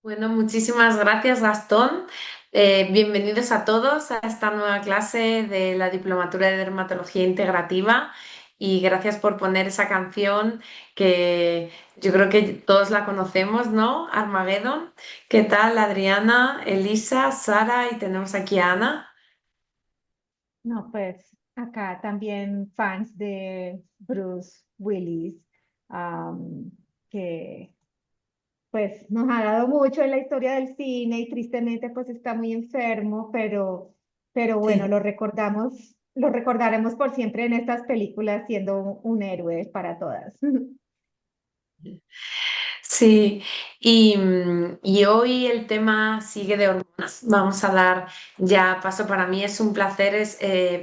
Bueno, muchísimas gracias, Gastón. Bienvenidos a todos a esta nueva clase de la Diplomatura de Dermatología Integrativa y gracias por poner esa canción que yo creo que todos la conocemos, ¿no? Armageddon. ¿Qué tal, Adriana, Elisa, Sara y tenemos aquí a Ana? No, pues acá también fans de Bruce Willis, am, que pues nos ha dado mucho en la historia del cine y tristemente pues está muy enfermo, pero bueno, Sí. lo recordaremos por siempre en estas películas siendo un héroe para todas. Sí, y hoy el tema sigue de hormonas. Vamos a dar ya paso. Para mí es un placer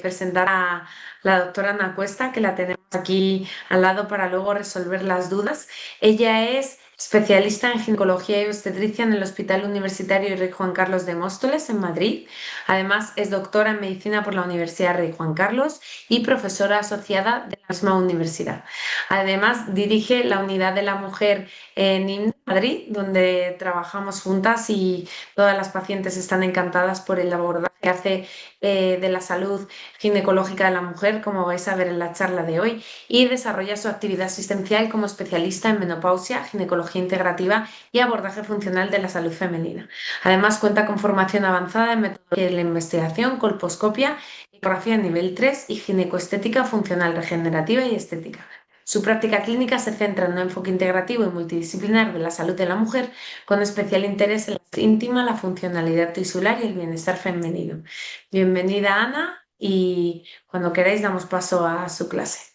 presentar a la doctora Ana Cuesta, que la tenemos aquí al lado para luego resolver las dudas. Ella es especialista en ginecología y obstetricia en el Hospital Universitario Rey Juan Carlos de Móstoles, en Madrid. Además, es doctora en medicina por la Universidad Rey Juan Carlos y profesora asociada de la misma universidad. Además, dirige la Unidad de la Mujer en IMDA Madrid, donde trabajamos juntas y todas las pacientes están encantadas por el abordaje que hace de la salud ginecológica de la mujer, como vais a ver en la charla de hoy, y desarrolla su actividad asistencial como especialista en menopausia, ginecología integrativa y abordaje funcional de la salud femenina. Además, cuenta con formación avanzada en metodología de la investigación, colposcopia, ecografía nivel 3 y ginecoestética funcional regenerativa y estética. Su práctica clínica se centra en un enfoque integrativo y multidisciplinar de la salud de la mujer, con especial interés en la salud íntima, la funcionalidad tisular y el bienestar femenino. Bienvenida, Ana, y cuando queráis damos paso a su clase.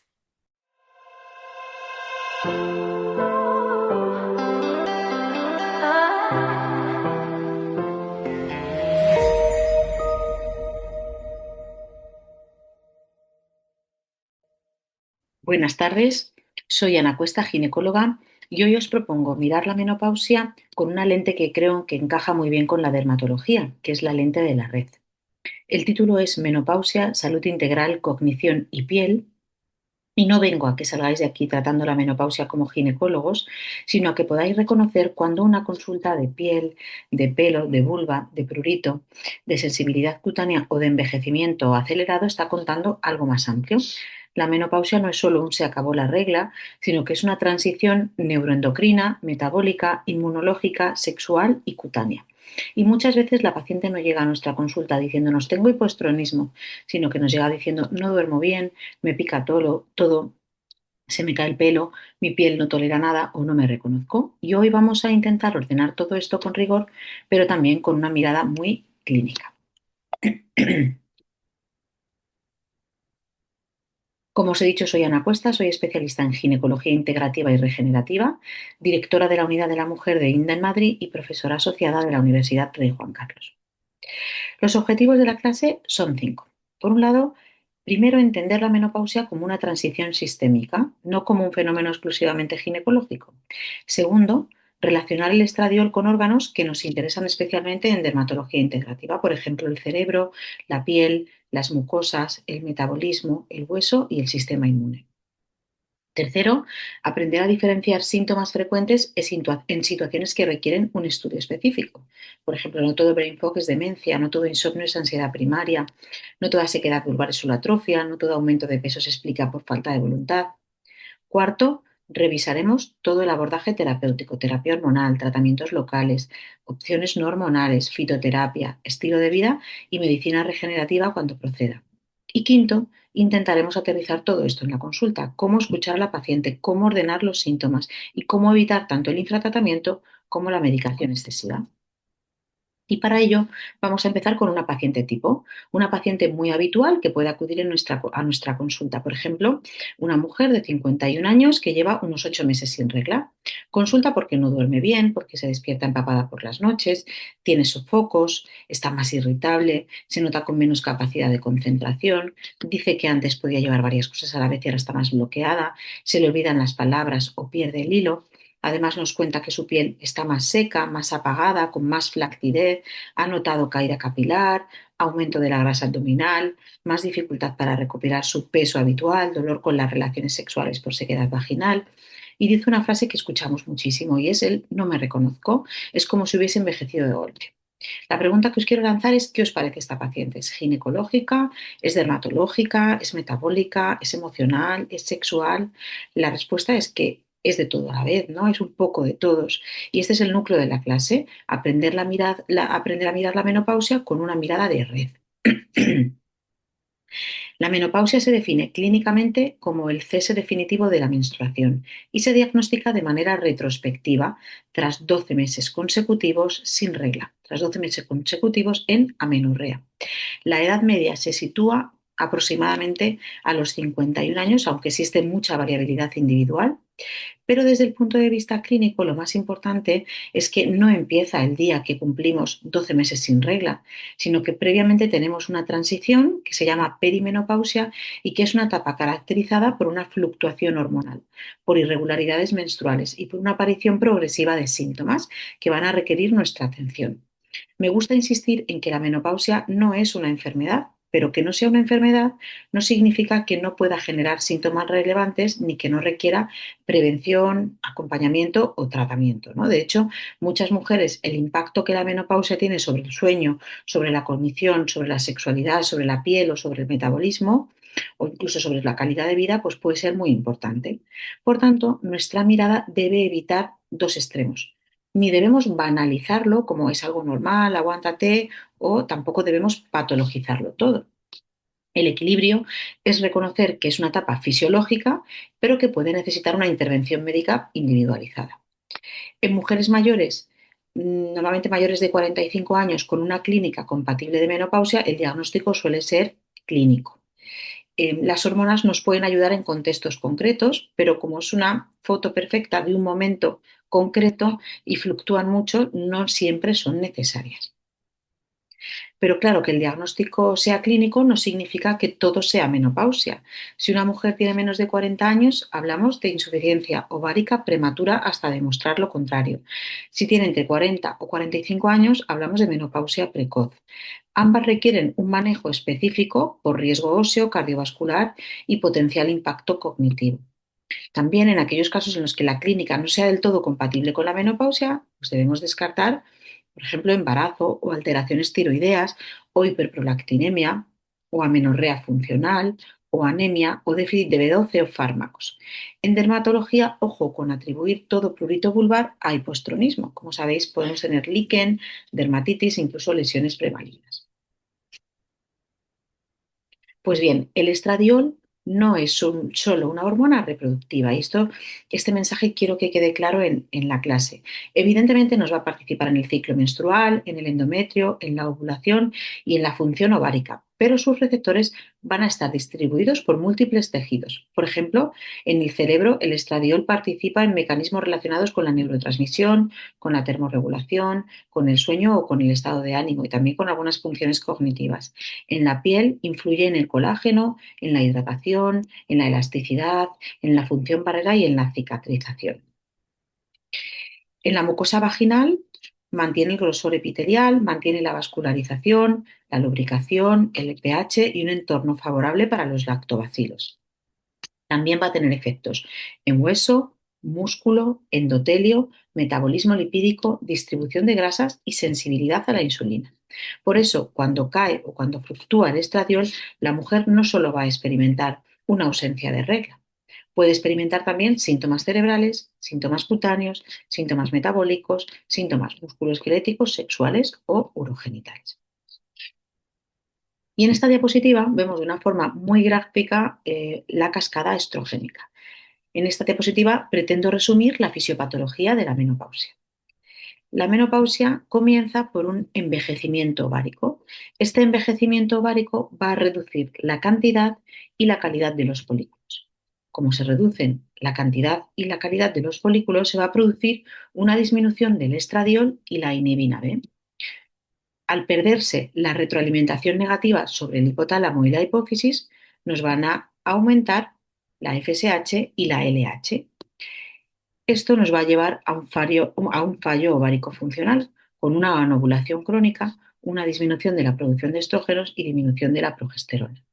Buenas tardes, soy Ana Cuesta, ginecóloga, y hoy os propongo mirar la menopausia con una lente que creo que encaja muy bien con la dermatología, que es la lente de la red. El título es Menopausia, Salud Integral, Cognición y Piel, y no vengo a que salgáis de aquí tratando la menopausia como ginecólogos, sino a que podáis reconocer cuando una consulta de piel, de pelo, de vulva, de prurito, de sensibilidad cutánea o de envejecimiento acelerado está contando algo más amplio. La menopausia no es solo un se acabó la regla, sino que es una transición neuroendocrina, metabólica, inmunológica, sexual y cutánea. Y muchas veces la paciente no llega a nuestra consulta diciéndonos tengo hipoestronismo, sino que nos llega diciendo no duermo bien, me pica todo, se me cae el pelo, mi piel no tolera nada o no me reconozco. Y hoy vamos a intentar ordenar todo esto con rigor, pero también con una mirada muy clínica. Como os he dicho, soy Ana Cuesta, soy especialista en ginecología integrativa y regenerativa, directora de la Unidad de la Mujer de INDA en Madrid y profesora asociada de la Universidad Rey Juan Carlos. Los objetivos de la clase son cinco. Por un lado, primero, entender la menopausia como una transición sistémica, no como un fenómeno exclusivamente ginecológico. Segundo, relacionar el estradiol con órganos que nos interesan especialmente en dermatología integrativa, por ejemplo, el cerebro, la piel, las mucosas, el metabolismo, el hueso y el sistema inmune. Tercero, aprender a diferenciar síntomas frecuentes en situaciones que requieren un estudio específico. Por ejemplo, no todo brain fog es demencia, no todo insomnio es ansiedad primaria, no toda sequedad vulvar es solo atrofia, no todo aumento de peso se explica por falta de voluntad. Cuarto, revisaremos todo el abordaje terapéutico, terapia hormonal, tratamientos locales, opciones no hormonales, fitoterapia, estilo de vida y medicina regenerativa cuando proceda. Y quinto, intentaremos aterrizar todo esto en la consulta, cómo escuchar a la paciente, cómo ordenar los síntomas y cómo evitar tanto el infratratamiento como la medicación excesiva. Y para ello vamos a empezar con una paciente tipo, una paciente muy habitual que puede acudir a nuestra consulta. Por ejemplo, una mujer de 51 años que lleva unos 8 meses sin regla. Consulta porque no duerme bien, porque se despierta empapada por las noches, tiene sofocos, está más irritable, se nota con menos capacidad de concentración, dice que antes podía llevar varias cosas a la vez y ahora está más bloqueada, se le olvidan las palabras o pierde el hilo. Además nos cuenta que su piel está más seca, más apagada, con más flacidez, ha notado caída capilar, aumento de la grasa abdominal, más dificultad para recuperar su peso habitual, dolor con las relaciones sexuales por sequedad vaginal. Y dice una frase que escuchamos muchísimo y es el no me reconozco, es como si hubiese envejecido de golpe. La pregunta que os quiero lanzar es ¿qué os parece esta paciente? ¿Es ginecológica? ¿Es dermatológica? ¿Es metabólica? ¿Es emocional? ¿Es sexual? La respuesta es que es de todo a la vez, ¿no? Es un poco de todos. Y este es el núcleo de la clase, aprender a mirar la menopausia con una mirada de red. La menopausia se define clínicamente como el cese definitivo de la menstruación y se diagnostica de manera retrospectiva tras 12 meses consecutivos sin regla, tras 12 meses consecutivos en amenorrea. La edad media se sitúa aproximadamente a los 51 años, aunque existe mucha variabilidad individual. Pero desde el punto de vista clínico, lo más importante es que no empieza el día que cumplimos 12 meses sin regla, sino que previamente tenemos una transición que se llama perimenopausia y que es una etapa caracterizada por una fluctuación hormonal, por irregularidades menstruales y por una aparición progresiva de síntomas que van a requerir nuestra atención. Me gusta insistir en que la menopausia no es una enfermedad, pero que no sea una enfermedad no significa que no pueda generar síntomas relevantes ni que no requiera prevención, acompañamiento o tratamiento, ¿no? De hecho, muchas mujeres, el impacto que la menopausia tiene sobre el sueño, sobre la cognición, sobre la sexualidad, sobre la piel o sobre el metabolismo, o incluso sobre la calidad de vida, pues puede ser muy importante. Por tanto, nuestra mirada debe evitar dos extremos. Ni debemos banalizarlo como es algo normal, aguántate, o tampoco debemos patologizarlo todo. El equilibrio es reconocer que es una etapa fisiológica, pero que puede necesitar una intervención médica individualizada. En mujeres mayores, normalmente mayores de 45 años, con una clínica compatible de menopausia, el diagnóstico suele ser clínico. Las hormonas nos pueden ayudar en contextos concretos, pero como es una foto perfecta de un momento concreto y fluctúan mucho, no siempre son necesarias. Pero claro, que el diagnóstico sea clínico no significa que todo sea menopausia. Si una mujer tiene menos de 40 años, hablamos de insuficiencia ovárica prematura hasta demostrar lo contrario. Si tiene entre 40 o 45 años, hablamos de menopausia precoz. Ambas requieren un manejo específico por riesgo óseo, cardiovascular y potencial impacto cognitivo. También en aquellos casos en los que la clínica no sea del todo compatible con la menopausia, pues debemos descartar, por ejemplo, embarazo o alteraciones tiroideas o hiperprolactinemia o amenorrea funcional o anemia o déficit de B12 o fármacos. En dermatología, ojo con atribuir todo prurito vulvar a hipostronismo. Como sabéis, podemos tener líquen, dermatitis e incluso lesiones premalignas. Pues bien, el estradiol no es solo una hormona reproductiva y este mensaje quiero que quede claro en la clase. Evidentemente nos va a participar en el ciclo menstrual, en el endometrio, en la ovulación y en la función ovárica, pero sus receptores van a estar distribuidos por múltiples tejidos. Por ejemplo, en el cerebro el estradiol participa en mecanismos relacionados con la neurotransmisión, con la termorregulación, con el sueño o con el estado de ánimo y también con algunas funciones cognitivas. En la piel influye en el colágeno, en la hidratación, en la elasticidad, en la función barrera y en la cicatrización. En la mucosa vaginal mantiene el grosor epitelial, mantiene la vascularización, la lubricación, el pH y un entorno favorable para los lactobacilos. También va a tener efectos en hueso, músculo, endotelio, metabolismo lipídico, distribución de grasas y sensibilidad a la insulina. Por eso, cuando cae o cuando fluctúa el estradiol, la mujer no solo va a experimentar una ausencia de regla, puede experimentar también síntomas cerebrales, síntomas cutáneos, síntomas metabólicos, síntomas musculoesqueléticos, sexuales o urogenitales. Y en esta diapositiva vemos de una forma muy gráfica la cascada estrogénica. En esta diapositiva pretendo resumir la fisiopatología de la menopausia. La menopausia comienza por un envejecimiento ovárico. Este envejecimiento ovárico va a reducir la cantidad y la calidad de los folículos. Como se reducen la cantidad y la calidad de los folículos, se va a producir una disminución del estradiol y la inhibina B. Al perderse la retroalimentación negativa sobre el hipotálamo y la hipófisis, nos van a aumentar la FSH y la LH. Esto nos va a llevar a un fallo ovárico funcional, con una anovulación crónica, una disminución de la producción de estrógenos y disminución de la progesterona.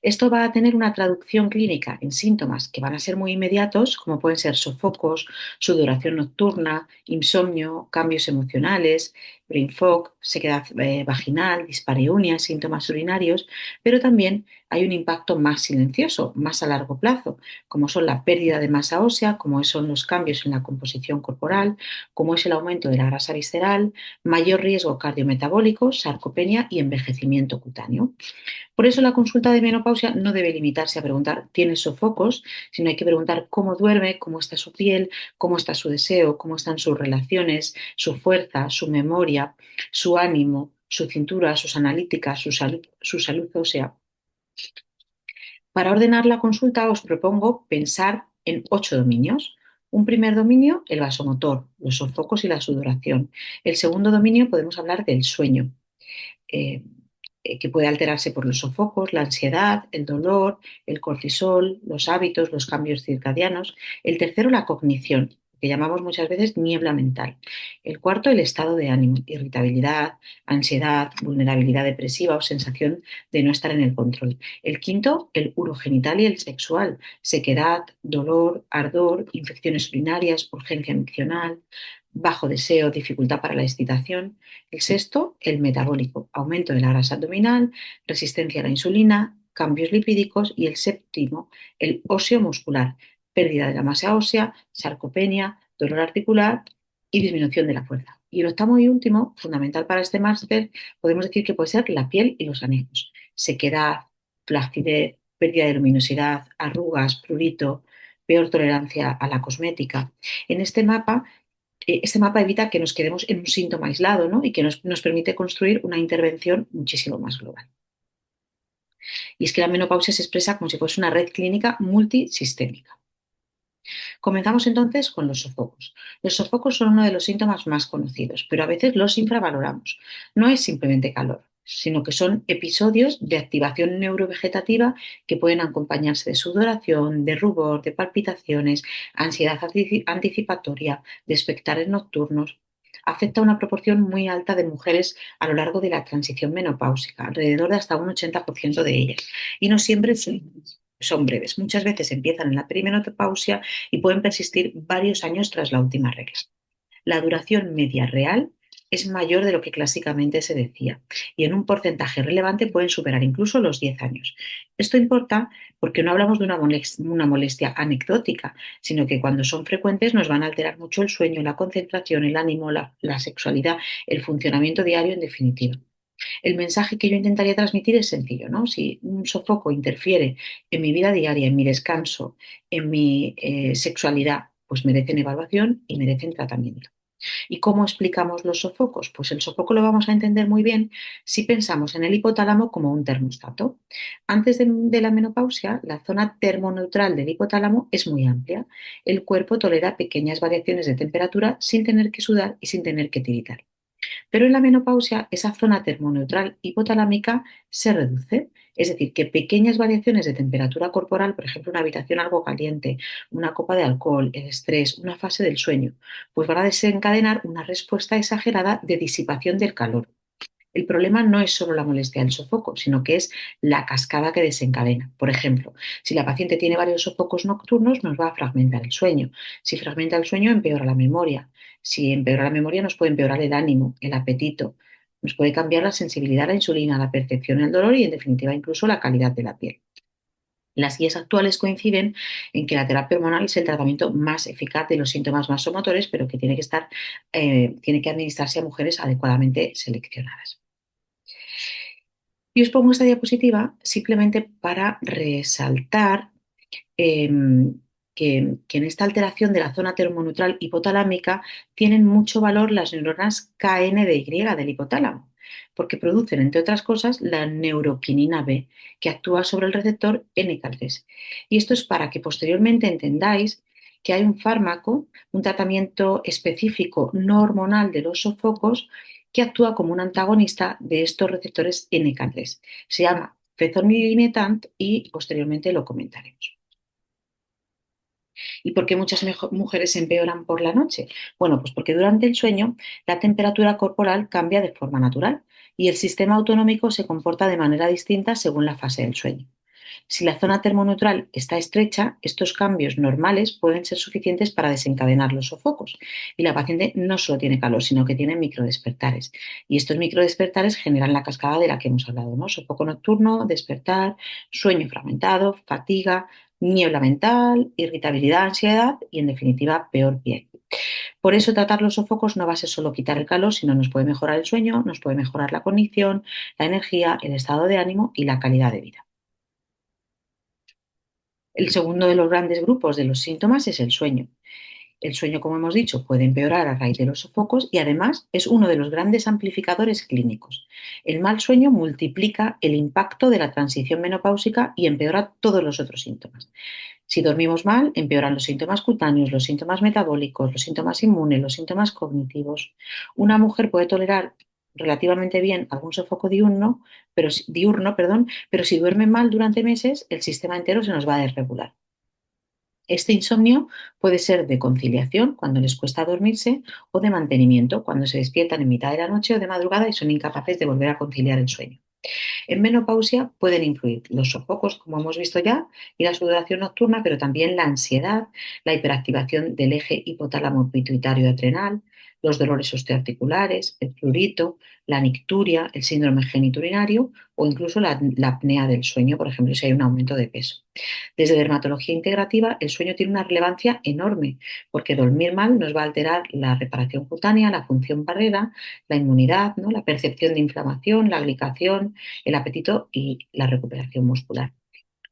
Esto va a tener una traducción clínica en síntomas que van a ser muy inmediatos, como pueden ser sofocos, sudoración nocturna, insomnio, cambios emocionales, brain fog, sequedad vaginal, dispareunia, síntomas urinarios, pero también hay un impacto más silencioso, más a largo plazo, como son la pérdida de masa ósea, como son los cambios en la composición corporal, como es el aumento de la grasa visceral, mayor riesgo cardiometabólico, sarcopenia y envejecimiento cutáneo. Por eso la consulta de menopausia no debe limitarse a preguntar ¿tienes sofocos?, sino hay que preguntar cómo duerme, cómo está su piel, cómo está su deseo, cómo están sus relaciones, su fuerza, su memoria, su ánimo, su cintura, sus analíticas, su salud ósea. Para ordenar la consulta os propongo pensar en 8 dominios. Un primer dominio, el vasomotor, los sofocos y la sudoración. El segundo dominio podemos hablar del sueño. eh, que puede alterarse por los sofocos, la ansiedad, el dolor, el cortisol, los hábitos, los cambios circadianos. El tercero, la cognición, que llamamos muchas veces niebla mental. El cuarto, el estado de ánimo, irritabilidad, ansiedad, vulnerabilidad depresiva o sensación de no estar en el control. El quinto, el urogenital y el sexual, sequedad, dolor, ardor, infecciones urinarias, urgencia miccional, bajo deseo, dificultad para la excitación. El sexto, el metabólico, aumento de la grasa abdominal, resistencia a la insulina, cambios lipídicos. Y el séptimo, el óseo muscular, pérdida de la masa ósea, sarcopenia, dolor articular y disminución de la fuerza. Y el octavo y último, fundamental para este máster, podemos decir que puede ser la piel y los anejos, sequedad, flacidez, pérdida de luminosidad, arrugas, prurito, peor tolerancia a la cosmética. En este mapa evita que nos quedemos en un síntoma aislado, ¿no? Y que nos permite construir una intervención muchísimo más global. Y es que la menopausia se expresa como si fuese una red clínica multisistémica. Comenzamos entonces con los sofocos. Los sofocos son uno de los síntomas más conocidos, pero a veces los infravaloramos. No es simplemente calor, sino que son episodios de activación neurovegetativa que pueden acompañarse de sudoración, de rubor, de palpitaciones, ansiedad anticipatoria, despertares nocturnos. Afecta a una proporción muy alta de mujeres a lo largo de la transición menopáusica, alrededor de hasta un 80% de ellas. Y no siempre son breves. Muchas veces empiezan en la perimenopausia y pueden persistir varios años tras la última regla. La duración media real es mayor de lo que clásicamente se decía y en un porcentaje relevante pueden superar incluso los 10 años. Esto importa porque no hablamos de una molestia anecdótica, sino que cuando son frecuentes nos van a alterar mucho el sueño, la concentración, el ánimo, la sexualidad, el funcionamiento diario en definitiva. El mensaje que yo intentaría transmitir es sencillo, ¿no? Si un sofoco interfiere en mi vida diaria, en mi descanso, en mi sexualidad, pues merecen evaluación y merecen tratamiento. ¿Y cómo explicamos los sofocos? Pues el sofoco lo vamos a entender muy bien si pensamos en el hipotálamo como un termostato. Antes de la menopausia, la zona termoneutral del hipotálamo es muy amplia. El cuerpo tolera pequeñas variaciones de temperatura sin tener que sudar y sin tener que tiritar. Pero en la menopausia, esa zona termoneutral hipotalámica se reduce. Es decir, que pequeñas variaciones de temperatura corporal, por ejemplo, una habitación algo caliente, una copa de alcohol, el estrés, una fase del sueño, pues van a desencadenar una respuesta exagerada de disipación del calor. El problema no es solo la molestia del sofoco, sino que es la cascada que desencadena. Por ejemplo, si la paciente tiene varios sofocos nocturnos, nos va a fragmentar el sueño. Si fragmenta el sueño, empeora la memoria. Si empeora la memoria, nos puede empeorar el ánimo, el apetito. Nos puede cambiar la sensibilidad a la insulina, la percepción del dolor y, en definitiva, incluso la calidad de la piel. Las guías actuales coinciden en que la terapia hormonal es el tratamiento más eficaz de los síntomas más somotores, pero que tiene que administrarse a mujeres adecuadamente seleccionadas. Y os pongo esta diapositiva simplemente para resaltar que en esta alteración de la zona termoneutral hipotalámica tienen mucho valor las neuronas KNDY del hipotálamo, porque producen, entre otras cosas, la neuroquinina B, que actúa sobre el receptor NK3. Y esto es para que posteriormente entendáis que hay un fármaco, un tratamiento específico no hormonal de los sofocos que actúa como un antagonista de estos receptores NK3. Se llama fezolinetant y posteriormente lo comentaremos. ¿Y por qué muchas mujeres empeoran por la noche? Bueno, pues porque durante el sueño la temperatura corporal cambia de forma natural y el sistema autonómico se comporta de manera distinta según la fase del sueño. Si la zona termoneutral está estrecha, estos cambios normales pueden ser suficientes para desencadenar los sofocos y la paciente no solo tiene calor, sino que tiene microdespertares. Y estos microdespertares generan la cascada de la que hemos hablado, ¿no? Sofoco nocturno, despertar, sueño fragmentado, fatiga, niebla mental, irritabilidad, ansiedad y, en definitiva, peor piel. Por eso tratar los sofocos no va a ser solo quitar el calor, sino nos puede mejorar el sueño, nos puede mejorar la cognición, la energía, el estado de ánimo y la calidad de vida. El segundo de los grandes grupos de los síntomas es el sueño. El sueño, como hemos dicho, puede empeorar a raíz de los sofocos y además es uno de los grandes amplificadores clínicos. El mal sueño multiplica el impacto de la transición menopáusica y empeora todos los otros síntomas. Si dormimos mal, empeoran los síntomas cutáneos, los síntomas metabólicos, los síntomas inmunes, los síntomas cognitivos. Una mujer puede tolerar relativamente bien algún sofoco diurno, pero si duerme mal durante meses, el sistema entero se nos va a desregular. Este insomnio puede ser de conciliación, cuando les cuesta dormirse, o de mantenimiento, cuando se despiertan en mitad de la noche o de madrugada y son incapaces de volver a conciliar el sueño. En menopausia pueden influir los sofocos, como hemos visto ya, y la sudoración nocturna, pero también la ansiedad, la hiperactivación del eje hipotálamo pituitario adrenal, los dolores osteoarticulares, el prurito, la nicturia, el síndrome genitourinario o incluso la apnea del sueño, por ejemplo, si hay un aumento de peso. Desde dermatología integrativa, el sueño tiene una relevancia enorme, porque dormir mal nos va a alterar la reparación cutánea, la función barrera, la inmunidad, ¿no? La percepción de inflamación, la glicación, el apetito y la recuperación muscular.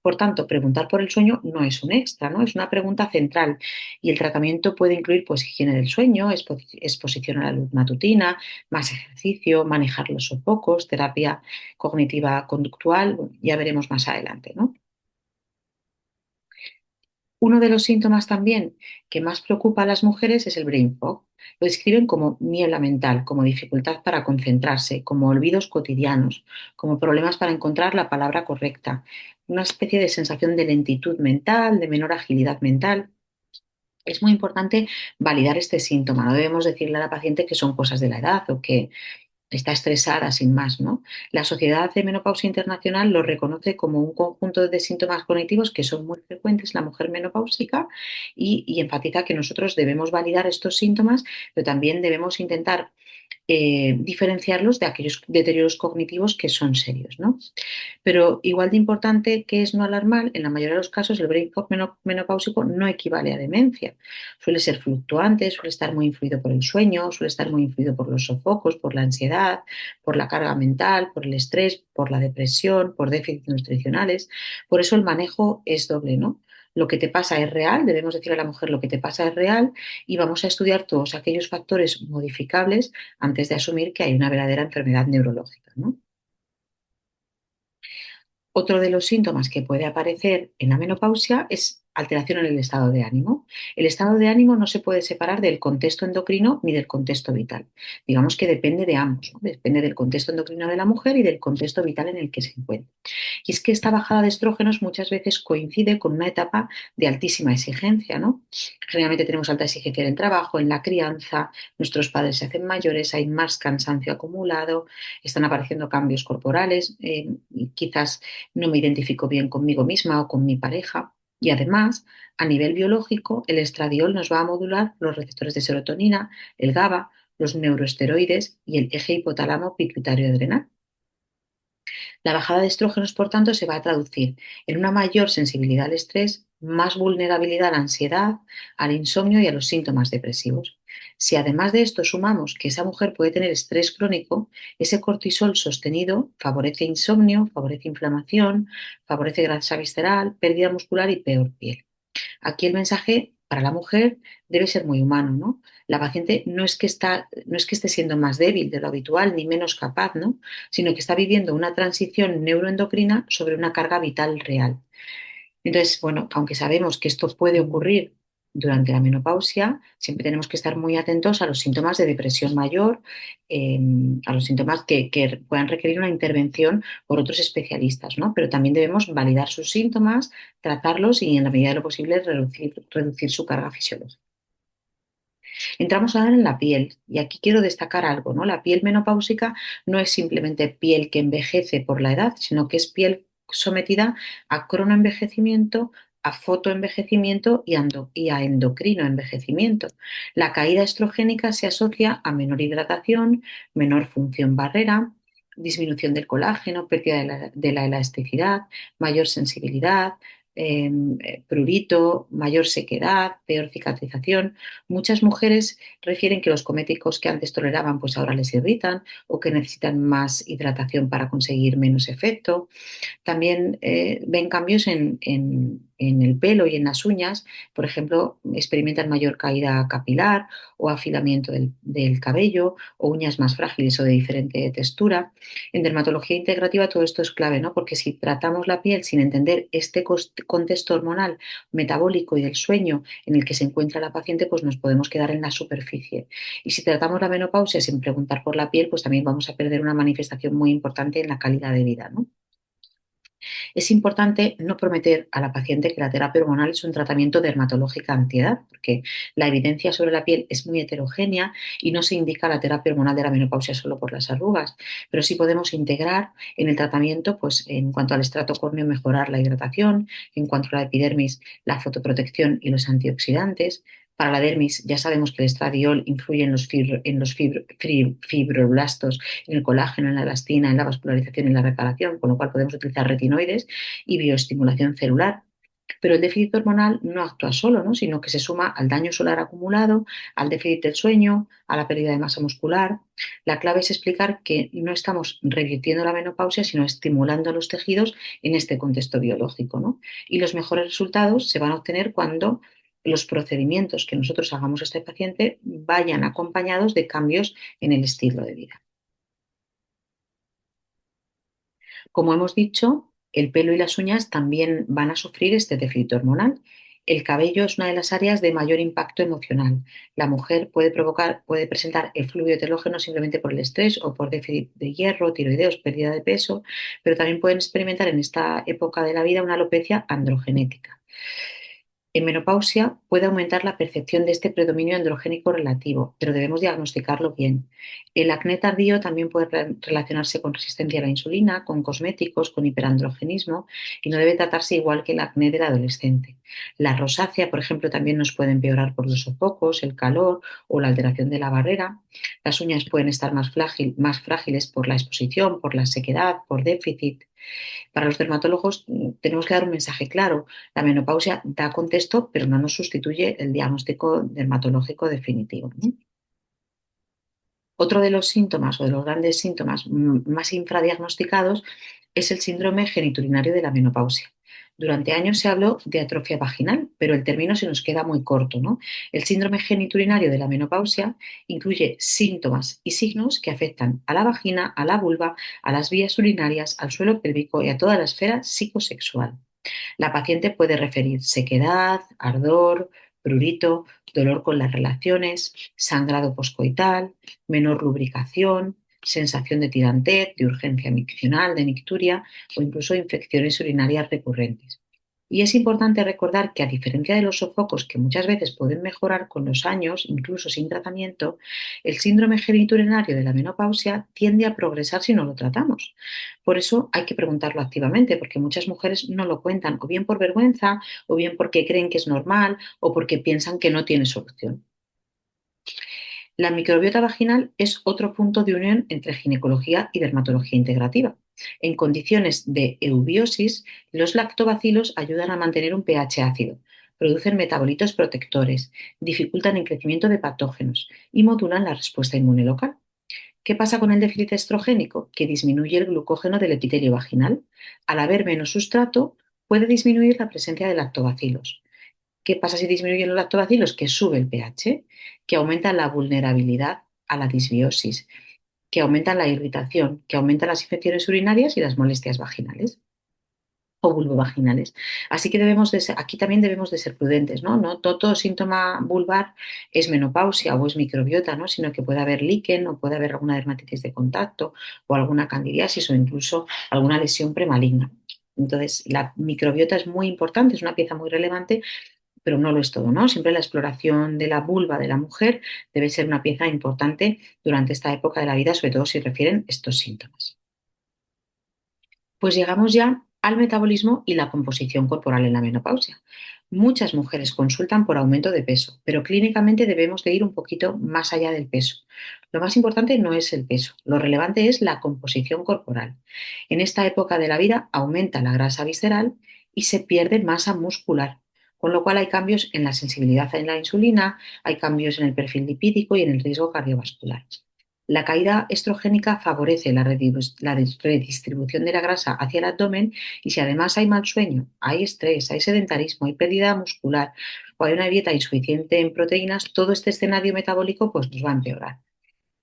Por tanto, preguntar por el sueño no es un extra, ¿no? Es una pregunta central y el tratamiento puede incluir pues, higiene del sueño, exposición a la luz matutina, más ejercicio, manejar los sofocos, terapia cognitiva conductual, ya veremos más adelante, ¿no? Uno de los síntomas también que más preocupa a las mujeres es el brain fog. Lo describen como niebla mental, como dificultad para concentrarse, como olvidos cotidianos, como problemas para encontrar la palabra correcta, una especie de sensación de lentitud mental, de menor agilidad mental. Es muy importante validar este síntoma. No debemos decirle a la paciente que son cosas de la edad o que está estresada sin más, ¿no? La Sociedad de Menopausia Internacional lo reconoce como un conjunto de síntomas cognitivos que son muy frecuentes en la mujer menopáusica y enfatiza que nosotros debemos validar estos síntomas, pero también debemos intentar diferenciarlos de aquellos deterioros cognitivos que son serios, ¿no? Pero igual de importante que es no alarmar, en la mayoría de los casos el brain fog menopáusico no equivale a demencia. Suele ser fluctuante, suele estar muy influido por el sueño, suele estar muy influido por los sofocos, por la ansiedad, por la carga mental, por el estrés, por la depresión, por déficits nutricionales. Por eso el manejo es doble, ¿no? Lo que te pasa es real, debemos decir a la mujer lo que te pasa es real y vamos a estudiar todos aquellos factores modificables antes de asumir que hay una verdadera enfermedad neurológica, ¿no? Otro de los síntomas que puede aparecer en la menopausia es alteración en el estado de ánimo. El estado de ánimo no se puede separar del contexto endocrino ni del contexto vital. Digamos que depende de ambos, ¿no? Depende del contexto endocrino de la mujer y del contexto vital en el que se encuentra. Y es que esta bajada de estrógenos muchas veces coincide con una etapa de altísima exigencia, ¿no? Generalmente tenemos alta exigencia en el trabajo, en la crianza, nuestros padres se hacen mayores, hay más cansancio acumulado, están apareciendo cambios corporales, y quizás no me identifico bien conmigo misma o con mi pareja. Y además, a nivel biológico, el estradiol nos va a modular los receptores de serotonina, el GABA, los neuroesteroides y el eje hipotálamo pituitario adrenal. La bajada de estrógenos, por tanto, se va a traducir en una mayor sensibilidad al estrés, más vulnerabilidad a la ansiedad, al insomnio y a los síntomas depresivos. Si además de esto sumamos que esa mujer puede tener estrés crónico, ese cortisol sostenido favorece insomnio, favorece inflamación, favorece grasa visceral, pérdida muscular y peor piel. Aquí el mensaje para la mujer debe ser muy humano, ¿no? La paciente no es que esté siendo más débil de lo habitual ni menos capaz, ¿no? Sino que está viviendo una transición neuroendocrina sobre una carga vital real. Entonces, bueno, aunque sabemos que esto puede ocurrir durante la menopausia, siempre tenemos que estar muy atentos a los síntomas de depresión mayor, eh, a los síntomas que puedan requerir una intervención por otros especialistas, ¿no? Pero también debemos validar sus síntomas, tratarlos y, en la medida de lo posible, reducir su carga fisiológica. Entramos ahora en la piel y aquí quiero destacar algo, ¿no? La piel menopáusica no es simplemente piel que envejece por la edad, sino que es piel sometida a cronoenvejecimiento, a fotoenvejecimiento y a endocrino envejecimiento. La caída estrogénica se asocia a menor hidratación, menor función barrera, disminución del colágeno, pérdida de la elasticidad, mayor sensibilidad, prurito, mayor sequedad, peor cicatrización. Muchas mujeres refieren que los cosméticos que antes toleraban pues ahora les irritan o que necesitan más hidratación para conseguir menos efecto. También ven cambios en el pelo y en las uñas. Por ejemplo, experimentan mayor caída capilar o afilamiento del cabello o uñas más frágiles o de diferente textura. En dermatología integrativa todo esto es clave, ¿no? Porque si tratamos la piel sin entender este contexto hormonal, metabólico y del sueño en el que se encuentra la paciente, pues nos podemos quedar en la superficie. Y si tratamos la menopausia sin preguntar por la piel, pues también vamos a perder una manifestación muy importante en la calidad de vida, ¿no? Es importante no prometer a la paciente que la terapia hormonal es un tratamiento dermatológico antiedad, porque la evidencia sobre la piel es muy heterogénea y no se indica la terapia hormonal de la menopausia solo por las arrugas, pero sí podemos integrar en el tratamiento, pues en cuanto al estrato córneo, mejorar la hidratación, en cuanto a la epidermis, la fotoprotección y los antioxidantes. Para la dermis ya sabemos que el estradiol influye en los fibroblastos, en el colágeno, en la elastina, en la vascularización y en la reparación, con lo cual podemos utilizar retinoides y bioestimulación celular. Pero el déficit hormonal no actúa solo, ¿no? Sino que se suma al daño solar acumulado, al déficit del sueño, a la pérdida de masa muscular. La clave es explicar que no estamos revirtiendo la menopausia, sino estimulando los tejidos en este contexto biológico, ¿no? Y los mejores resultados se van a obtener cuando los procedimientos que nosotros hagamos a este paciente vayan acompañados de cambios en el estilo de vida. Como hemos dicho, el pelo y las uñas también van a sufrir este déficit hormonal. El cabello es una de las áreas de mayor impacto emocional. La mujer puede presentar efluvio telógeno simplemente por el estrés o por déficit de hierro, tiroideos, pérdida de peso, pero también pueden experimentar en esta época de la vida una alopecia androgenética. En menopausia puede aumentar la percepción de este predominio androgénico relativo, pero debemos diagnosticarlo bien. El acné tardío también puede relacionarse con resistencia a la insulina, con cosméticos, con hiperandrogenismo y no debe tratarse igual que el acné del adolescente. La rosácea, por ejemplo, también nos puede empeorar por los sofocos, el calor o la alteración de la barrera. Las uñas pueden estar más frágiles por la exposición, por la sequedad, por déficit. Para los dermatólogos tenemos que dar un mensaje claro. La menopausia da contexto, pero no nos sustituye el diagnóstico dermatológico definitivo, ¿no? Otro de los síntomas o de los grandes síntomas más infradiagnosticados es el síndrome genitourinario de la menopausia. Durante años se habló de atrofia vaginal, pero el término se nos queda muy corto, ¿no? El síndrome genitourinario de la menopausia incluye síntomas y signos que afectan a la vagina, a la vulva, a las vías urinarias, al suelo pélvico y a toda la esfera psicosexual. La paciente puede referir sequedad, ardor, prurito, dolor con las relaciones, sangrado poscoital, menor lubricación, sensación de tirantez, de urgencia miccional, de nicturia o incluso infecciones urinarias recurrentes. Y es importante recordar que, a diferencia de los sofocos que muchas veces pueden mejorar con los años, incluso sin tratamiento, el síndrome genitourinario de la menopausia tiende a progresar si no lo tratamos. Por eso hay que preguntarlo activamente, porque muchas mujeres no lo cuentan, o bien por vergüenza, o bien porque creen que es normal, o porque piensan que no tiene solución. La microbiota vaginal es otro punto de unión entre ginecología y dermatología integrativa. En condiciones de eubiosis, los lactobacilos ayudan a mantener un pH ácido, producen metabolitos protectores, dificultan el crecimiento de patógenos y modulan la respuesta inmune local. ¿Qué pasa con el déficit estrogénico? Que disminuye el glucógeno del epitelio vaginal. Al haber menos sustrato, puede disminuir la presencia de lactobacilos. ¿Qué pasa si disminuyen los lactobacilos? Que sube el pH, que aumenta la vulnerabilidad a la disbiosis, que aumenta la irritación, que aumenta las infecciones urinarias y las molestias vaginales o vulvovaginales. Así que aquí también debemos de ser prudentes, ¿no? No todo síntoma vulvar es menopausia o es microbiota, ¿no? Sino que puede haber líquen o puede haber alguna dermatitis de contacto o alguna candidiasis o incluso alguna lesión premaligna. Entonces, la microbiota es muy importante, es una pieza muy relevante, pero no lo es todo, ¿no? Siempre la exploración de la vulva de la mujer debe ser una pieza importante durante esta época de la vida, sobre todo si refieren estos síntomas. Pues llegamos ya al metabolismo y la composición corporal en la menopausia. Muchas mujeres consultan por aumento de peso, pero clínicamente debemos de ir un poquito más allá del peso. Lo más importante no es el peso, lo relevante es la composición corporal. En esta época de la vida aumenta la grasa visceral y se pierde masa muscular, con lo cual hay cambios en la sensibilidad a la insulina, hay cambios en el perfil lipídico y en el riesgo cardiovascular. La caída estrogénica favorece la redistribución de la grasa hacia el abdomen y si además hay mal sueño, hay estrés, hay sedentarismo, hay pérdida muscular o hay una dieta insuficiente en proteínas, todo este escenario metabólico pues nos va a empeorar.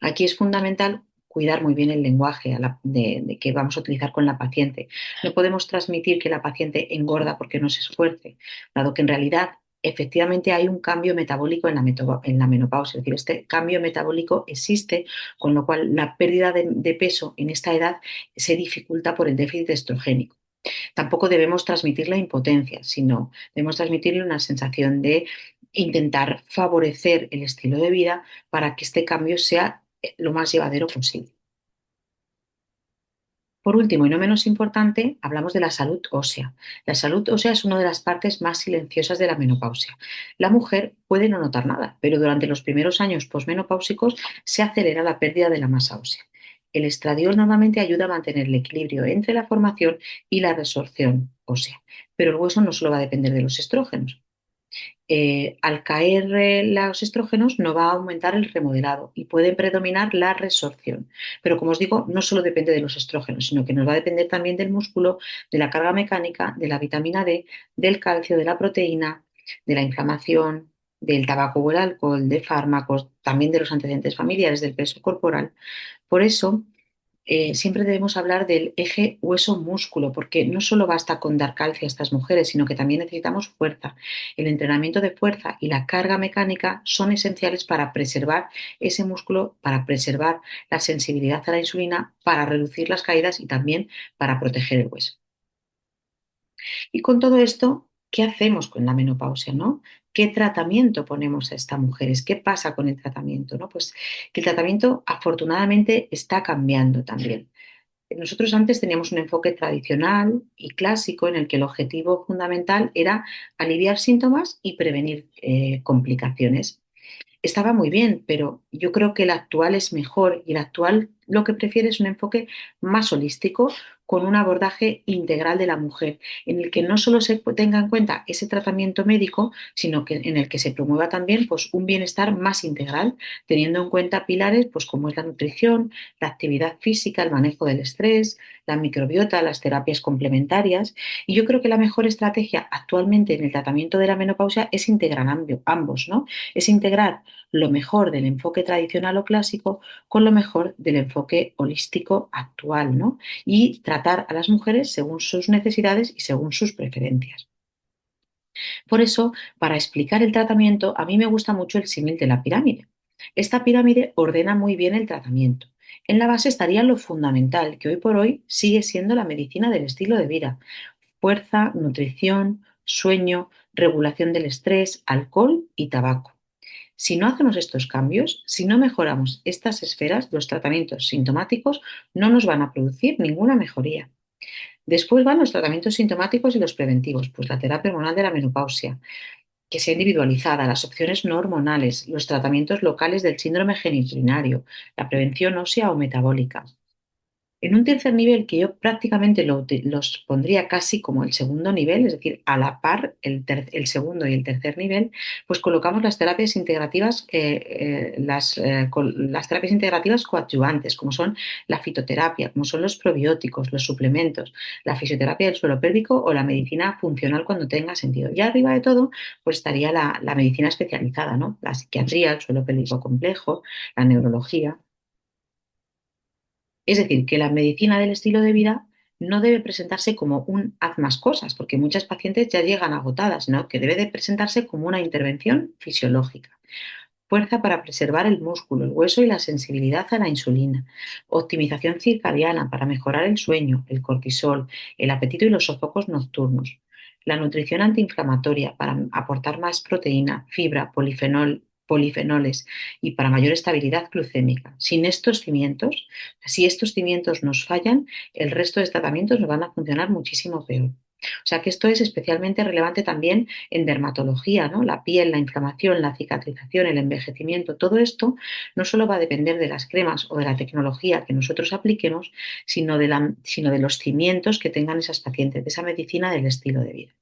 Aquí es fundamental cuidar muy bien el lenguaje de que vamos a utilizar con la paciente. No podemos transmitir que la paciente engorda porque no se esfuerce, dado que en realidad efectivamente hay un cambio metabólico en la menopausia. Es decir, este cambio metabólico existe, con lo cual la pérdida de peso en esta edad se dificulta por el déficit estrogénico. Tampoco debemos transmitir la impotencia, sino debemos transmitirle una sensación de intentar favorecer el estilo de vida para que este cambio sea lo más llevadero posible. Por último, y no menos importante, hablamos de la salud ósea. La salud ósea es una de las partes más silenciosas de la menopausia. La mujer puede no notar nada, pero durante los primeros años posmenopáusicos se acelera la pérdida de la masa ósea. El estradiol normalmente ayuda a mantener el equilibrio entre la formación y la resorción ósea, pero el hueso no solo va a depender de los estrógenos. Al caer los estrógenos no va a aumentar el remodelado y puede predominar la resorción. Pero como os digo, no solo depende de los estrógenos, sino que nos va a depender también del músculo, de la carga mecánica, de la vitamina D, del calcio, de la proteína, de la inflamación, del tabaco o el alcohol, de fármacos, también de los antecedentes familiares, del peso corporal. Por eso, siempre debemos hablar del eje hueso-músculo, porque no solo basta con dar calcio a estas mujeres, sino que también necesitamos fuerza. El entrenamiento de fuerza y la carga mecánica son esenciales para preservar ese músculo, para preservar la sensibilidad a la insulina, para reducir las caídas y también para proteger el hueso. Y con todo esto, ¿qué hacemos con la menopausia, no? ¿Qué tratamiento ponemos a estas mujeres? ¿Qué pasa con el tratamiento, no? Pues que el tratamiento afortunadamente está cambiando también. Nosotros antes teníamos un enfoque tradicional y clásico en el que el objetivo fundamental era aliviar síntomas y prevenir complicaciones. Estaba muy bien, pero yo creo que el actual es mejor y el actual lo que prefiere es un enfoque más holístico con un abordaje integral de la mujer, en el que no solo se tenga en cuenta ese tratamiento médico, sino que en el que se promueva también pues, un bienestar más integral, teniendo en cuenta pilares pues, como es la nutrición, la actividad física, el manejo del estrés, la microbiota, las terapias complementarias. Y yo creo que la mejor estrategia actualmente en el tratamiento de la menopausia es integrar ambos, ¿no? Es integrar lo mejor del enfoque tradicional o clásico con lo mejor del enfoque holístico actual, ¿no? Y tratar a las mujeres según sus necesidades y según sus preferencias. Por eso, para explicar el tratamiento, a mí me gusta mucho el símil de la pirámide. Esta pirámide ordena muy bien el tratamiento. En la base estaría lo fundamental, que hoy por hoy sigue siendo la medicina del estilo de vida: fuerza, nutrición, sueño, regulación del estrés, alcohol y tabaco. Si no hacemos estos cambios, si no mejoramos estas esferas, los tratamientos sintomáticos no nos van a producir ninguna mejoría. Después van los tratamientos sintomáticos y los preventivos, pues la terapia hormonal de la menopausia, que sea individualizada, las opciones no hormonales, los tratamientos locales del síndrome geniturinario, la prevención ósea o metabólica. En un tercer nivel, que yo prácticamente los pondría casi como el segundo nivel, es decir, a la par el segundo y el tercer nivel, pues colocamos las terapias integrativas, las terapias integrativas coadyuvantes, como son la fitoterapia, como son los probióticos, los suplementos, la fisioterapia del suelo pélvico o la medicina funcional cuando tenga sentido. Y arriba de todo, pues estaría la medicina especializada, ¿no? La psiquiatría, el suelo pélvico complejo, la neurología. Es decir, que la medicina del estilo de vida no debe presentarse como un haz más cosas, porque muchas pacientes ya llegan agotadas, ¿no? Que debe de presentarse como una intervención fisiológica. Fuerza para preservar el músculo, el hueso y la sensibilidad a la insulina. Optimización circadiana para mejorar el sueño, el cortisol, el apetito y los sofocos nocturnos. La nutrición antiinflamatoria para aportar más proteína, fibra, polifenoles y para mayor estabilidad glucémica. Sin estos cimientos, si estos cimientos nos fallan, el resto de tratamientos nos van a funcionar muchísimo peor. O sea que esto es especialmente relevante también en dermatología, ¿no? La piel, la inflamación, la cicatrización, el envejecimiento, todo esto no solo va a depender de las cremas o de la tecnología que nosotros apliquemos, sino de los cimientos que tengan esas pacientes, de esa medicina del estilo de vida.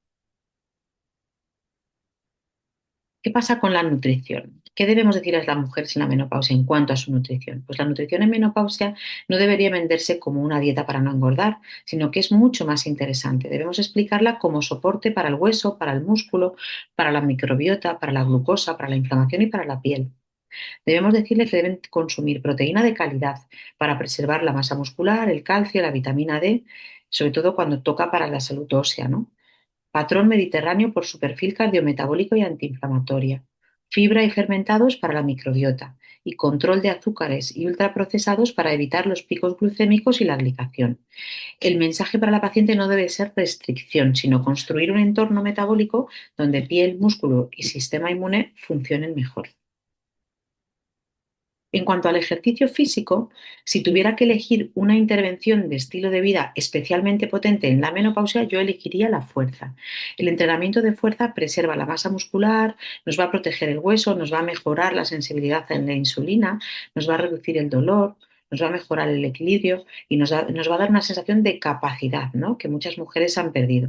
¿Qué pasa con la nutrición? ¿Qué debemos decir a las mujeres en la menopausia en cuanto a su nutrición? Pues la nutrición en menopausia no debería venderse como una dieta para no engordar, sino que es mucho más interesante. Debemos explicarla como soporte para el hueso, para el músculo, para la microbiota, para la glucosa, para la inflamación y para la piel. Debemos decirles que deben consumir proteína de calidad para preservar la masa muscular, el calcio, la vitamina D, sobre todo cuando toca para la salud ósea, ¿no? Patrón mediterráneo por su perfil cardiometabólico y antiinflamatoria. Fibra y fermentados para la microbiota. Y control de azúcares y ultraprocesados para evitar los picos glucémicos y la glicación. El mensaje para la paciente no debe ser restricción, sino construir un entorno metabólico donde piel, músculo y sistema inmune funcionen mejor. En cuanto al ejercicio físico, si tuviera que elegir una intervención de estilo de vida especialmente potente en la menopausia, yo elegiría la fuerza. El entrenamiento de fuerza preserva la masa muscular, nos va a proteger el hueso, nos va a mejorar la sensibilidad en la insulina, nos va a reducir el dolor, nos va a mejorar el equilibrio y nos va a dar una sensación de capacidad, ¿no? Que muchas mujeres han perdido.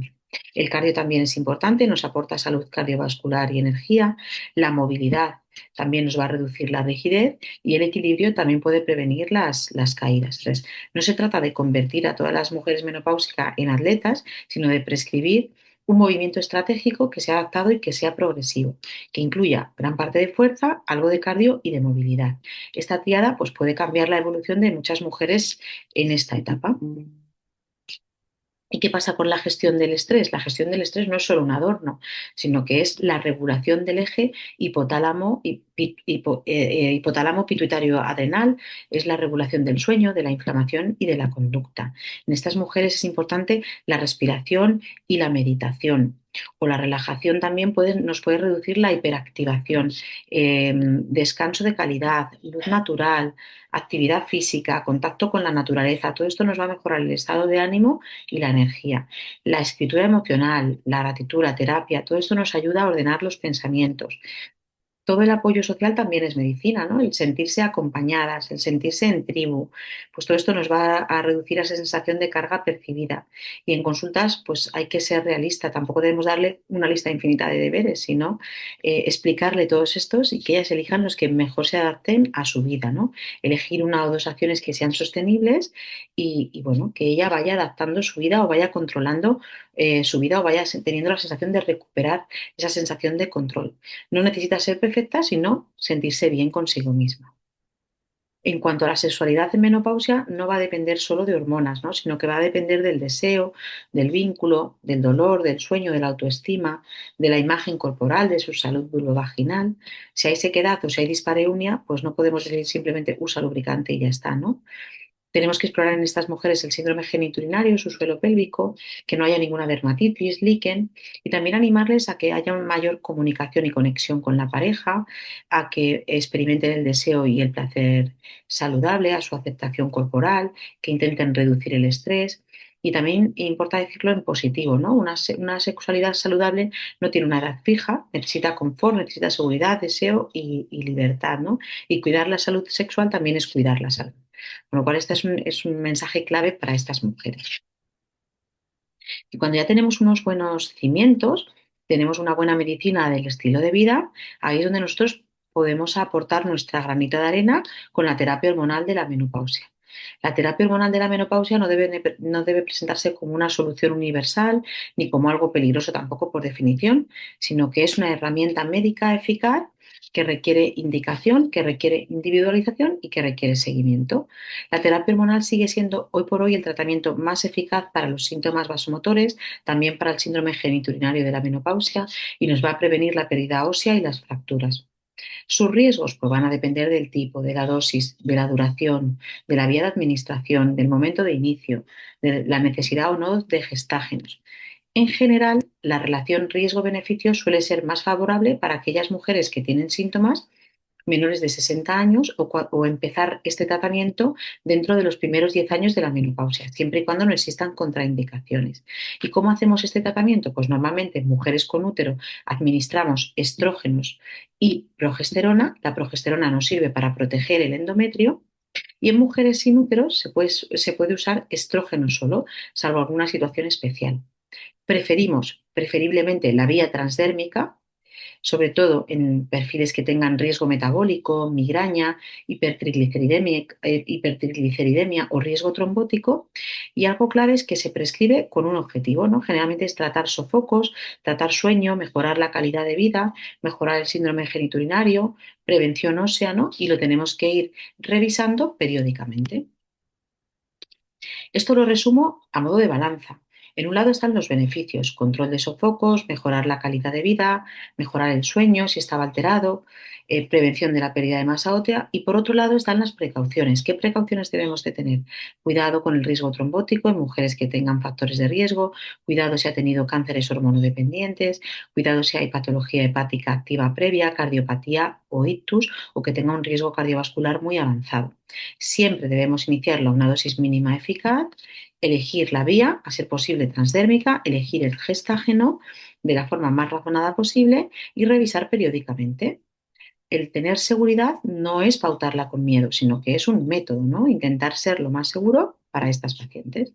El cardio también es importante, nos aporta salud cardiovascular y energía, la movilidad también nos va a reducir la rigidez y el equilibrio también puede prevenir las caídas. Entonces, no se trata de convertir a todas las mujeres menopáusicas en atletas, sino de prescribir un movimiento estratégico que sea adaptado y que sea progresivo, que incluya gran parte de fuerza, algo de cardio y de movilidad. Esta triada pues, puede cambiar la evolución de muchas mujeres en esta etapa. ¿Y qué pasa con la gestión del estrés? La gestión del estrés no es solo un adorno, sino que es la regulación del eje hipotálamo pituitario adrenal, es la regulación del sueño, de la inflamación y de la conducta. En estas mujeres es importante la respiración y la meditación. O la relajación también nos puede reducir la hiperactivación, descanso de calidad, luz natural, actividad física, contacto con la naturaleza. Todo esto nos va a mejorar el estado de ánimo y la energía. La escritura emocional, la gratitud, la terapia, todo esto nos ayuda a ordenar los pensamientos. Todo el apoyo social también es medicina, ¿no? El sentirse acompañadas, el sentirse en tribu, pues todo esto nos va a reducir esa sensación de carga percibida. Y en consultas, pues hay que ser realista, tampoco debemos darle una lista infinita de deberes, sino explicarle todos estos y que ellas elijan los que mejor se adapten a su vida, ¿no? Elegir una o dos acciones que sean sostenibles bueno, que ella vaya adaptando su vida o vaya controlando su vida o vaya teniendo la sensación de recuperar esa sensación de control. No necesita ser perfecta, sino sentirse bien consigo misma. En cuanto a la sexualidad en menopausia, no va a depender solo de hormonas, ¿no? Sino que va a depender del deseo, del vínculo, del dolor, del sueño, de la autoestima, de la imagen corporal, de su salud vulvovaginal. Si hay sequedad o si hay dispareunia, pues no podemos decir simplemente usa lubricante y ya está, ¿no? Tenemos que explorar en estas mujeres el síndrome genitourinario, su suelo pélvico, que no haya ninguna dermatitis, líquen, y también animarles a que haya una mayor comunicación y conexión con la pareja, a que experimenten el deseo y el placer saludable, a su aceptación corporal, que intenten reducir el estrés. Y también importa decirlo en positivo, ¿no? Una sexualidad saludable no tiene una edad fija, necesita confort, necesita seguridad, deseo y libertad, ¿no? Y cuidar la salud sexual también es cuidar la salud. Con lo cual, este es un mensaje clave para estas mujeres. Y cuando ya tenemos unos buenos cimientos, tenemos una buena medicina del estilo de vida, ahí es donde nosotros podemos aportar nuestra granito de arena con la terapia hormonal de la menopausia. La terapia hormonal de la menopausia no debe presentarse como una solución universal ni como algo peligroso tampoco por definición, sino que es una herramienta médica eficaz que requiere indicación, que requiere individualización y que requiere seguimiento. La terapia hormonal sigue siendo hoy por hoy el tratamiento más eficaz para los síntomas vasomotores, también para el síndrome genitourinario de la menopausia y nos va a prevenir la pérdida ósea y las fracturas. Sus riesgos pues, van a depender del tipo, de la dosis, de la duración, de la vía de administración, del momento de inicio, de la necesidad o no de gestágenos. En general, la relación riesgo-beneficio suele ser más favorable para aquellas mujeres que tienen síntomas menores de 60 años o empezar este tratamiento dentro de los primeros 10 años de la menopausia, siempre y cuando no existan contraindicaciones. ¿Y cómo hacemos este tratamiento? Pues normalmente en mujeres con útero administramos estrógenos y progesterona. La progesterona nos sirve para proteger el endometrio y en mujeres sin útero se puede usar estrógeno solo, salvo alguna situación especial. Preferiblemente la vía transdérmica, sobre todo en perfiles que tengan riesgo metabólico, migraña, hipertrigliceridemia o riesgo trombótico. Y algo clave es que se prescribe con un objetivo, ¿no? Generalmente es tratar sofocos, tratar sueño, mejorar la calidad de vida, mejorar el síndrome genitourinario, prevención ósea, ¿no? Y lo tenemos que ir revisando periódicamente. Esto lo resumo a modo de balanza. En un lado están los beneficios, control de sofocos, mejorar la calidad de vida, mejorar el sueño si estaba alterado, prevención de la pérdida de masa ósea y por otro lado están las precauciones. ¿Qué precauciones debemos de tener? Cuidado con el riesgo trombótico en mujeres que tengan factores de riesgo, cuidado si ha tenido cánceres hormonodependientes, cuidado si hay patología hepática activa previa, cardiopatía o ictus o que tenga un riesgo cardiovascular muy avanzado. Siempre debemos iniciarlo a una dosis mínima eficaz, elegir la vía, a ser posible transdérmica, elegir el gestágeno de la forma más razonada posible y revisar periódicamente. El tener seguridad no es pautarla con miedo, sino que es un método, ¿no? Intentar ser lo más seguro para estas pacientes.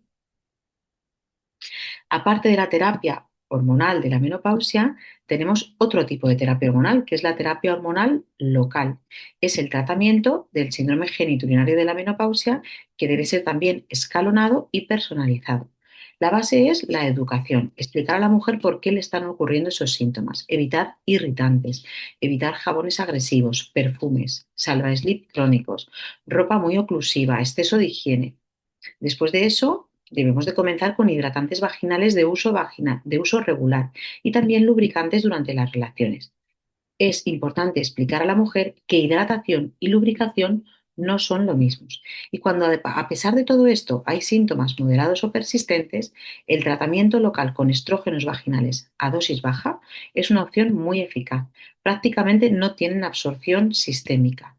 Aparte de la terapia hormonal de la menopausia, tenemos otro tipo de terapia hormonal, que es la terapia hormonal local. Es el tratamiento del síndrome genitourinario de la menopausia, que debe ser también escalonado y personalizado. La base es la educación, explicar a la mujer por qué le están ocurriendo esos síntomas, evitar irritantes, evitar jabones agresivos, perfumes, salva-slip crónicos, ropa muy oclusiva, exceso de higiene. Después de eso, debemos de comenzar con hidratantes vaginales de uso regular y también lubricantes durante las relaciones. Es importante explicar a la mujer que hidratación y lubricación no son lo mismo. Y cuando a pesar de todo esto hay síntomas moderados o persistentes, el tratamiento local con estrógenos vaginales a dosis baja es una opción muy eficaz. Prácticamente no tienen absorción sistémica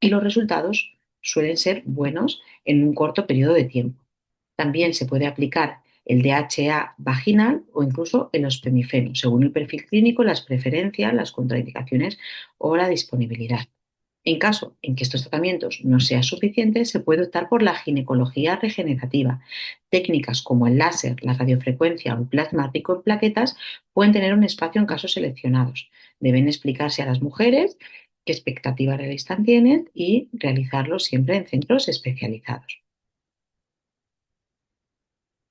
y los resultados suelen ser buenos en un corto periodo de tiempo. También se puede aplicar el DHA vaginal o incluso el ospemifeno, según el perfil clínico, las preferencias, las contraindicaciones o la disponibilidad. En caso en que estos tratamientos no sean suficientes, se puede optar por la ginecología regenerativa. Técnicas como el láser, la radiofrecuencia o el plasma rico en plaquetas pueden tener un espacio en casos seleccionados. Deben explicarse a las mujeres qué expectativas realistas tienen y realizarlo siempre en centros especializados.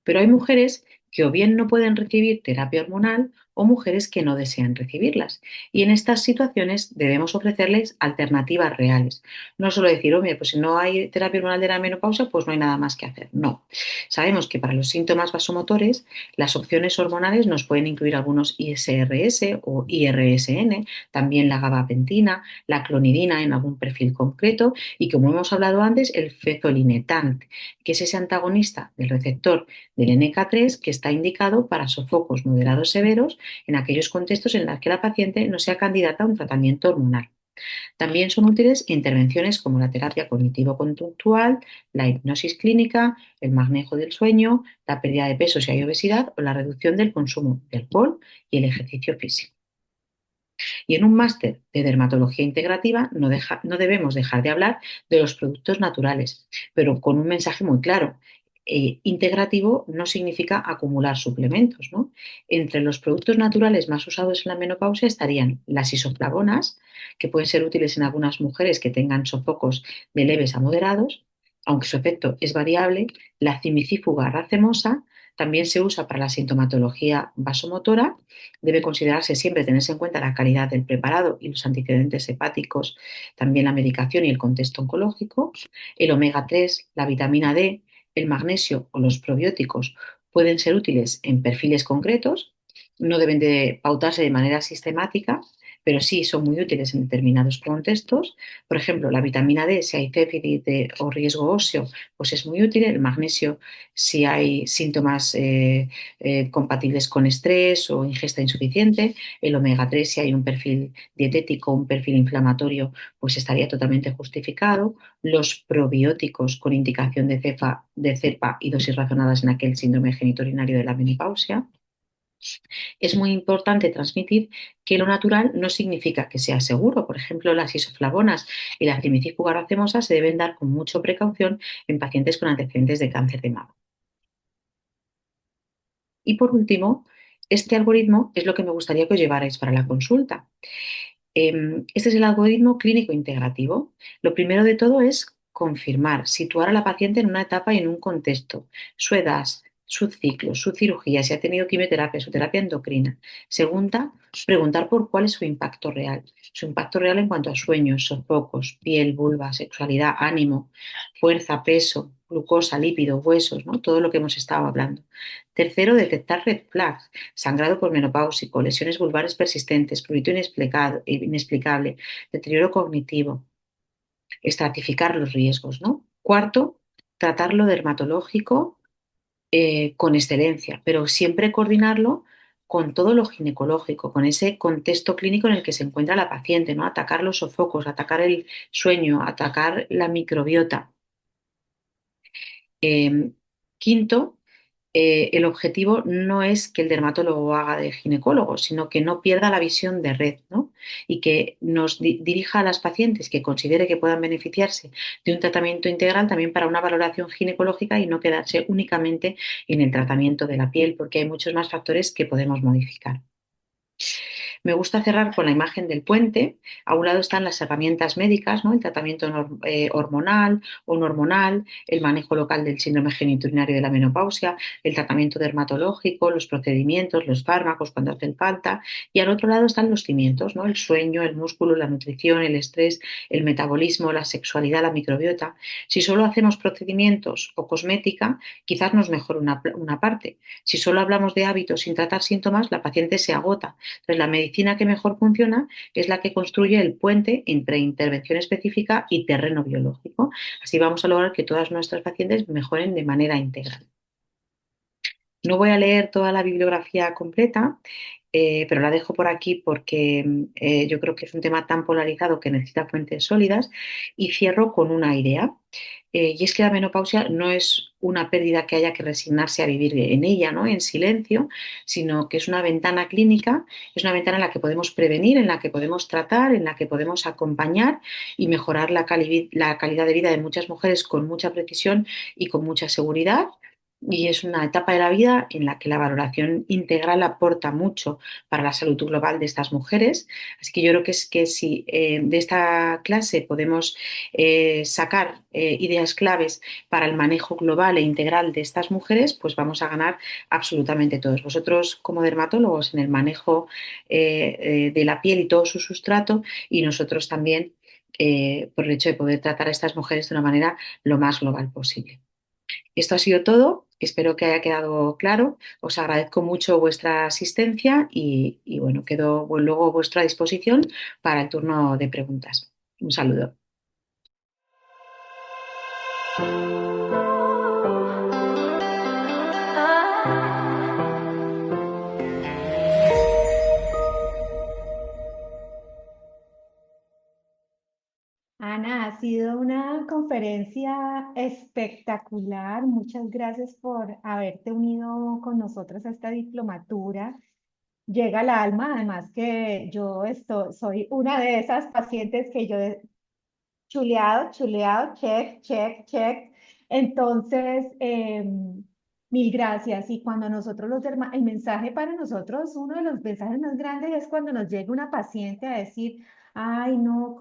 Pero hay mujeres que o bien no pueden recibir terapia hormonal o mujeres que no desean recibirlas. Y en estas situaciones debemos ofrecerles alternativas reales. No solo decir, oye, pues si no hay terapia hormonal de la menopausia, pues no hay nada más que hacer. No. Sabemos que para los síntomas vasomotores, las opciones hormonales nos pueden incluir algunos ISRS o IRSN, también la gabapentina, la clonidina en algún perfil concreto y, como hemos hablado antes, el fezolinetant, que es ese antagonista del receptor del NK3 que está indicado para sofocos moderados severos en aquellos contextos en los que la paciente no sea candidata a un tratamiento hormonal. También son útiles intervenciones como la terapia cognitivo-conductual, la hipnosis clínica, el manejo del sueño, la pérdida de peso si hay obesidad o la reducción del consumo de alcohol y el ejercicio físico. Y en un máster de dermatología integrativa no debemos dejar de hablar de los productos naturales, pero con un mensaje muy claro. Integrativo no significa acumular suplementos, ¿no? Entre los productos naturales más usados en la menopausia estarían las isoflavonas, que pueden ser útiles en algunas mujeres que tengan sofocos de leves a moderados, aunque su efecto es variable. La cimicífuga racemosa también se usa para la sintomatología vasomotora. Debe considerarse siempre tenerse en cuenta la calidad del preparado y los antecedentes hepáticos, también la medicación y el contexto oncológico. El omega 3, la vitamina D, el magnesio o los probióticos pueden ser útiles en perfiles concretos, no deben de pautarse de manera sistemática, pero sí son muy útiles en determinados contextos. Por ejemplo, la vitamina D, si hay déficit o riesgo óseo, pues es muy útil. El magnesio, si hay síntomas compatibles con estrés o ingesta insuficiente. El omega 3, si hay un perfil dietético, un perfil inflamatorio, pues estaría totalmente justificado. Los probióticos con indicación de cepa y dosis razonadas en aquel síndrome geniturinario de la menopausia. Es muy importante transmitir que lo natural no significa que sea seguro. Por ejemplo, las isoflavonas y la cimicífuga racemosa se deben dar con mucha precaución en pacientes con antecedentes de cáncer de mama. Y por último, este algoritmo es lo que me gustaría que os llevarais para la consulta. Este es el algoritmo clínico integrativo. Lo primero de todo es confirmar, situar a la paciente en una etapa y en un contexto, su edad, su ciclo, su cirugía, si ha tenido quimioterapia, su terapia endocrina. Segunda, preguntar por cuál es su impacto real. Su impacto real en cuanto a sueños, sofocos, piel, vulva, sexualidad, ánimo, fuerza, peso, glucosa, lípidos, huesos, ¿no? Todo lo que hemos estado hablando. Tercero, detectar red flags, sangrado por menopáusico, lesiones vulvares persistentes, prurito inexplicable, deterioro cognitivo, estratificar los riesgos, ¿no? Cuarto, tratar lo dermatológico con excelencia, pero siempre coordinarlo con todo lo ginecológico, con ese contexto clínico en el que se encuentra la paciente, ¿no? Atacar los sofocos, atacar el sueño, atacar la microbiota. Eh, Quinto, el objetivo no es que el dermatólogo haga de ginecólogo, sino que no pierda la visión de red, ¿no? Y que nos dirija a las pacientes que considere que puedan beneficiarse de un tratamiento integral también para una valoración ginecológica y no quedarse únicamente en el tratamiento de la piel, porque hay muchos más factores que podemos modificar. Me gusta cerrar con la imagen del puente. A un lado están las herramientas médicas, ¿no? El tratamiento hormonal o no hormonal, el manejo local del síndrome geniturinario de la menopausia, el tratamiento dermatológico, los procedimientos, los fármacos cuando hacen falta. Y al otro lado están los cimientos, ¿no? El sueño, el músculo, la nutrición, el estrés, el metabolismo, la sexualidad, la microbiota. Si solo hacemos procedimientos o cosmética, quizás nos mejore una parte. Si solo hablamos de hábitos sin tratar síntomas, la paciente se agota. Entonces, la medicina que mejor funciona es la que construye el puente entre intervención específica y terreno biológico. Así vamos a lograr que todas nuestras pacientes mejoren de manera integral. No voy a leer toda la bibliografía completa, pero la dejo por aquí porque yo creo que es un tema tan polarizado que necesita fuentes sólidas y cierro con una idea. Y es que la menopausia no es una pérdida que haya que resignarse a vivir en ella, ¿no? En silencio, sino que es una ventana clínica, es una ventana en la que podemos prevenir, en la que podemos tratar, en la que podemos acompañar y mejorar la calidad de vida de muchas mujeres con mucha precisión y con mucha seguridad. Y es una etapa de la vida en la que la valoración integral aporta mucho para la salud global de estas mujeres. Así que yo creo que es que si de esta clase podemos sacar ideas claves para el manejo global e integral de estas mujeres, pues vamos a ganar absolutamente todos. Vosotros como dermatólogos en el manejo de la piel y todo su sustrato y nosotros también por el hecho de poder tratar a estas mujeres de una manera lo más global posible. Esto ha sido todo. Espero que haya quedado claro. Os agradezco mucho vuestra asistencia y bueno, quedo luego a vuestra disposición para el turno de preguntas. Un saludo. Ana, ha sido una conferencia espectacular. Muchas gracias por haberte unido con nosotros a esta diplomatura. llega al alma, además que soy una de esas pacientes que chuleado, chuleado, check, check, check. Entonces, mil gracias. Y cuando nosotros el mensaje para nosotros, uno de los mensajes más grandes es cuando nos llega una paciente a decir, ay, no,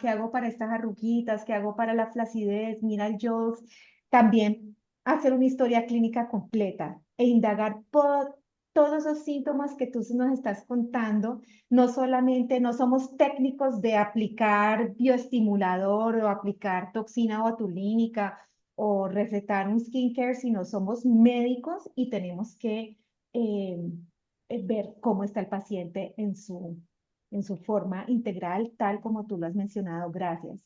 qué hago para estas arruguitas? ¿Qué hago para la flacidez? Mira el Jobs. También hacer una historia clínica completa e indagar por todos esos síntomas que tú nos estás contando. No solamente, no somos técnicos de aplicar bioestimulador o aplicar toxina botulínica o recetar un skincare, sino somos médicos y tenemos que eh, ver cómo está el paciente en su forma integral, tal como tú lo has mencionado. Gracias.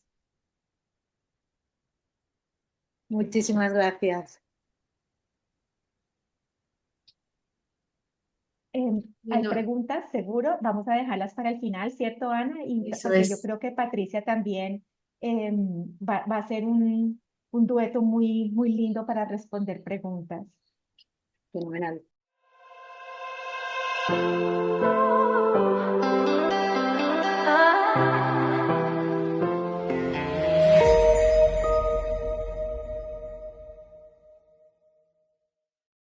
Muchísimas gracias. Hay Bueno, preguntas, seguro. Vamos a dejarlas para el final, ¿cierto, Ana? eso Porque yo es. creo que Patricia también va a ser un dueto muy, muy lindo para responder preguntas. Fenomenal.